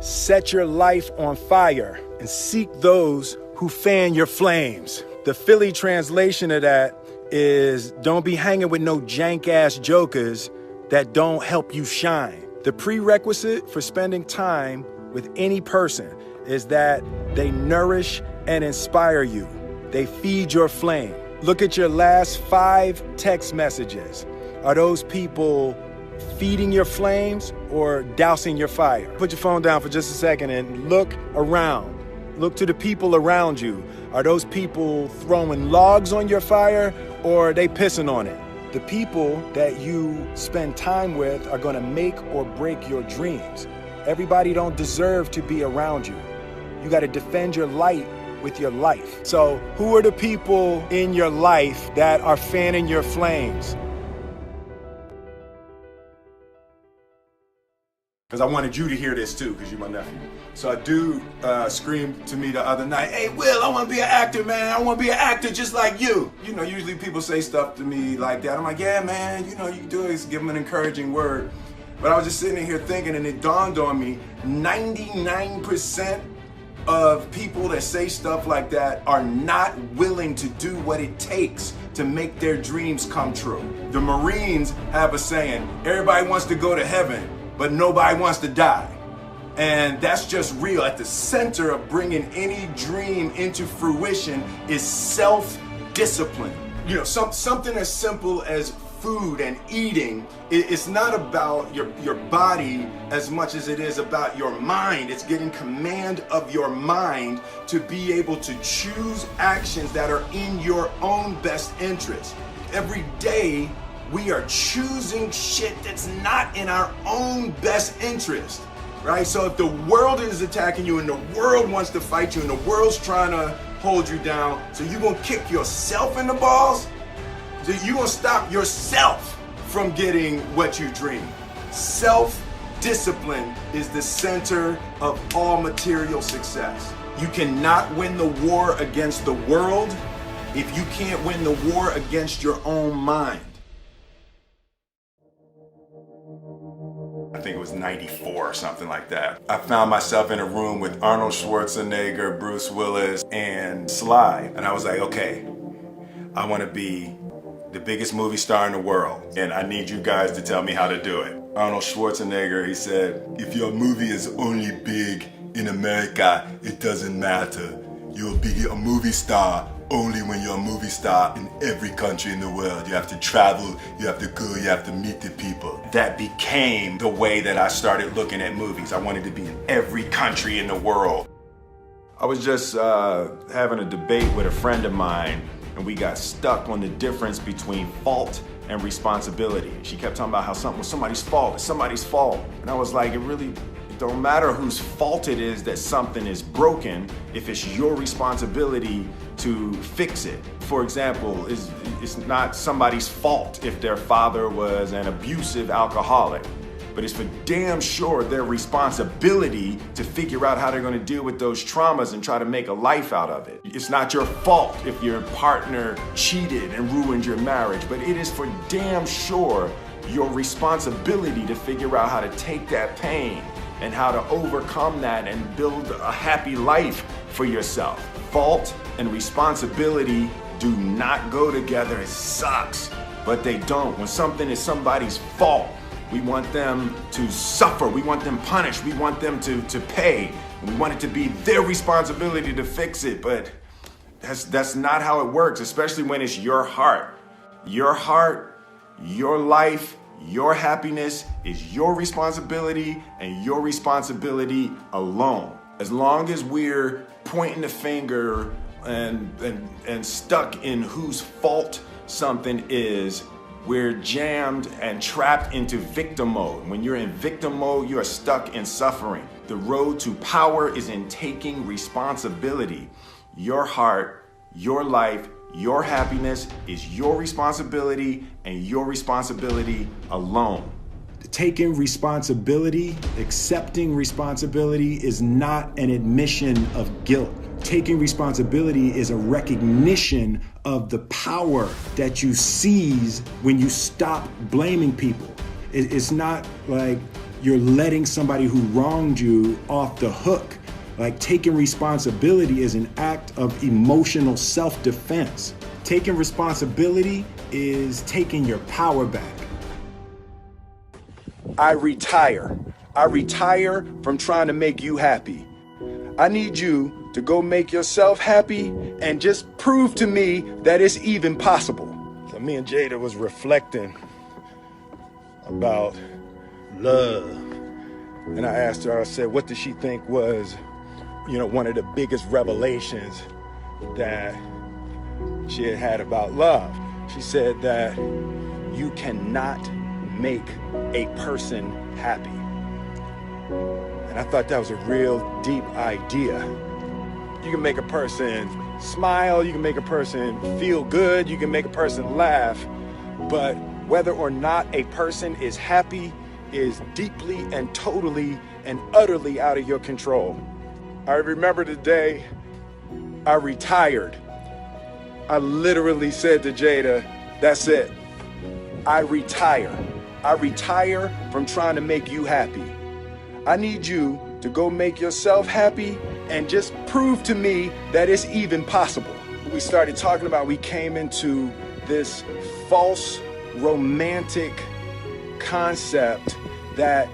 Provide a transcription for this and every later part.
Set your life on fire and seek those who fan your flames. The Philly translation of that is don't be hanging with no jank-ass jokers that don't help you shine. The prerequisite for spending time with any person is that they nourish and inspire you. They feed your flame. Look at your last 5 text messages. Are those people feeding your flames or dousing your fire? Put your phone down for just a second and look around. Look to the people around you. Are those people throwing logs on your fire or are they pissing on it? The people that you spend time with are gonna make or break your dreams. Everybody don't deserve to be around you. You gotta defend your light with your life. So who are the people in your life that are fanning your flames? Because I wanted you to hear this too, because you're my nephew. So a dude screamed to me the other night, "Hey, Will, I want to be an actor, man. I want to be an actor just like you." You know, usually people say stuff to me like that. I'm like, "Yeah, man, you know, you can do it." Give them an encouraging word. But I was just sitting in here thinking, and it dawned on me, 99% of people that say stuff like that are not willing to do what it takes to make their dreams come true. The Marines have a saying, everybody wants to go to heaven, but nobody wants to die. And that's just real. At the center of bringing any dream into fruition is self-discipline. You know, something as simple as food and eating. It's not about your body as much as it is about your mind. It's getting command of your mind to be able to choose actions that are in your own best interest. Every day, we are choosing shit that's not in our own best interest, right? So if the world is attacking you and the world wants to fight you and the world's trying to hold you down, so you're gonna kick yourself in the balls? So you're gonna stop yourself from getting what you dream. Self-discipline is the center of all material success. You cannot win the war against the world if you can't win the war against your own mind. I think it was 94 or something like that. I found myself in a room with Arnold Schwarzenegger, Bruce Willis, and Sly. And I was like, okay, I want to be the biggest movie star in the world. And I need you guys to tell me how to do it. Arnold Schwarzenegger, he said, if your movie is only big in America, it doesn't matter. You'll be a movie star only when you're a movie star in every country in the world. You have to travel, you have to go, you have to meet the people. That became the way that I started looking at movies. I wanted to be in every country in the world. I was just having a debate with a friend of mine, and we got stuck on the difference between fault and responsibility. She kept talking about how something was somebody's fault, it's somebody's fault. And I was like, it don't matter whose fault it is that something is broken if it's your responsibility to fix it. For example, it's not somebody's fault if their father was an abusive alcoholic, but it's for damn sure their responsibility to figure out how they're gonna deal with those traumas and try to make a life out of it. It's not your fault if your partner cheated and ruined your marriage, but it is for damn sure your responsibility to figure out how to take that pain and how to overcome that and build a happy life for yourself. Fault and responsibility do not go together. It sucks, but they don't. When something is somebody's fault, we want them to suffer, we want them punished, we want them to pay. We want it to be their responsibility to fix it, but that's not how it works, especially when it's your heart. Your heart, your life, your happiness is your responsibility and your responsibility alone. As long as we're pointing the finger and stuck in whose fault something is, we're jammed and trapped into victim mode. When you're in victim mode, you are stuck in suffering. The road to power is in taking responsibility. Your heart, your life, your happiness is your responsibility and your responsibility alone. Taking responsibility, accepting responsibility is not an admission of guilt. Taking responsibility is a recognition of the power that you seize when you stop blaming people. It's not like you're letting somebody who wronged you off the hook. Like, taking responsibility is an act of emotional self-defense. Taking responsibility is taking your power back. I retire. I retire from trying to make you happy. I need you to go make yourself happy and just prove to me that it's even possible. So me and Jada was reflecting about love. And I asked her, I said, what does she think was, one of the biggest revelations that she had had about love? She said that you cannot make a person happy. And I thought that was a real deep idea. You can make a person smile, you can make a person feel good, you can make a person laugh, but whether or not a person is happy is deeply and totally and utterly out of your control. I remember the day I retired. I literally said to Jada, that's it. I retire. I retire from trying to make you happy. I need you to go make yourself happy and just prove to me that it's even possible. We started talking about, we came into this false romantic concept that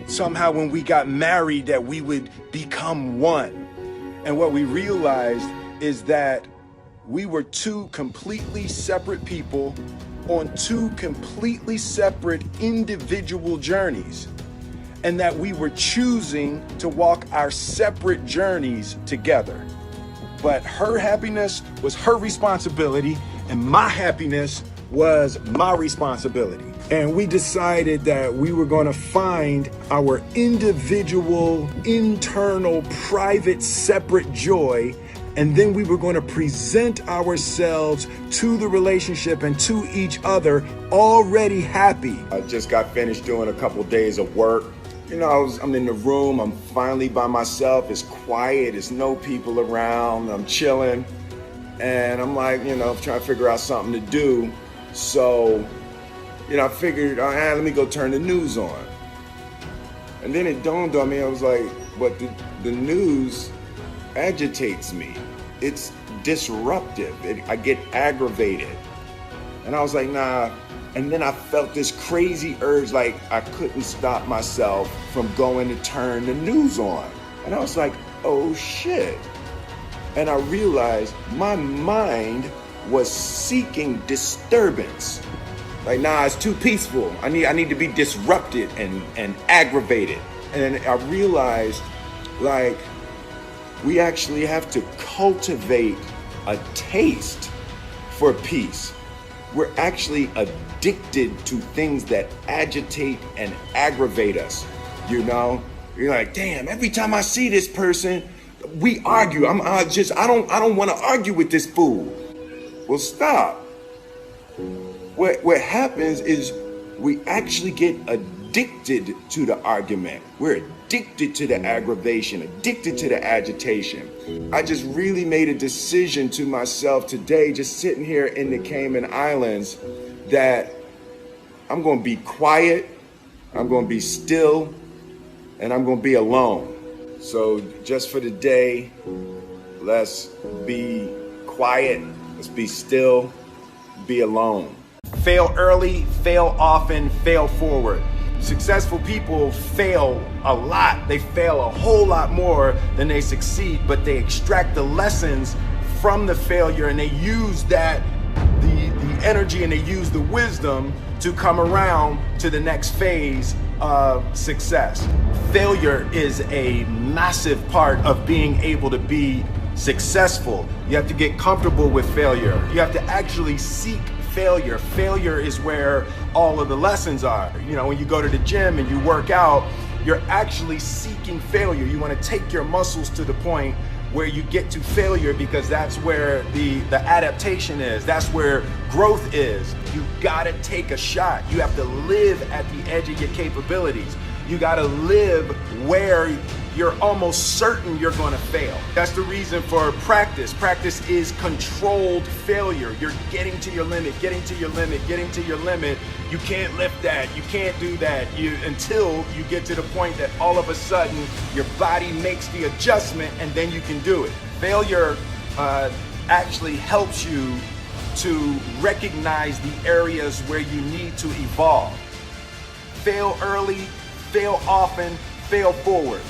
somehow when we got married that we would become one. And what we realized is that we were two completely separate people on two completely separate individual journeys, and that we were choosing to walk our separate journeys together. But her happiness was her responsibility, and my happiness was my responsibility. And we decided that we were going to find our individual, internal, private, separate joy, and then we were going to present ourselves to the relationship and to each other already happy. I just got finished doing a couple days of work. I'm in the room, I'm finally by myself, it's quiet, there's no people around, I'm chilling, and I'm like, trying to figure out something to do. So, I figured, let me go turn the news on. And then it dawned on me, I was like, but the news agitates me. It's disruptive. I get aggravated. And I was like, nah. And then I felt this crazy urge, like I couldn't stop myself from going to turn the news on. And I was like, oh shit. And I realized my mind was seeking disturbance. Like, nah, it's too peaceful. I need to be disrupted and aggravated. And I realized, like, we actually have to cultivate a taste for peace. We're actually addicted to things that agitate and aggravate us. You're like, damn, every time I see this person, we argue. I don't want to argue with this fool. Well, stop. What happens is we actually get addicted to the argument. We're addicted to the aggravation, addicted to the agitation. I just really made a decision to myself today, just sitting here in the Cayman Islands, that I'm going to be quiet, I'm going to be still, and I'm going to be alone. So just for the day, let's be quiet, let's be still, be alone. Fail early, fail often, fail forward. Successful people fail a lot. They fail a whole lot more than they succeed, but they extract the lessons from the failure and they use that, the energy, and they use the wisdom to come around to the next phase of success. Failure is a massive part of being able to be successful. You have to get comfortable with failure. You have to actually seek failure. Failure is where all of the lessons are. When you go to the gym and you work out, you're actually seeking failure. You want to take your muscles to the point where you get to failure, because that's where the adaptation is. That's where growth is. You gotta take a shot. You have to live at the edge of your capabilities. You gotta live where you're almost certain you're going to fail. That's the reason for practice. Practice is controlled failure. You're getting to your limit, getting to your limit, getting to your limit. You can't lift that, you can't do that, until you get to the point that all of a sudden your body makes the adjustment and then you can do it. Failure actually helps you to recognize the areas where you need to evolve. Fail early, fail often, fail forward.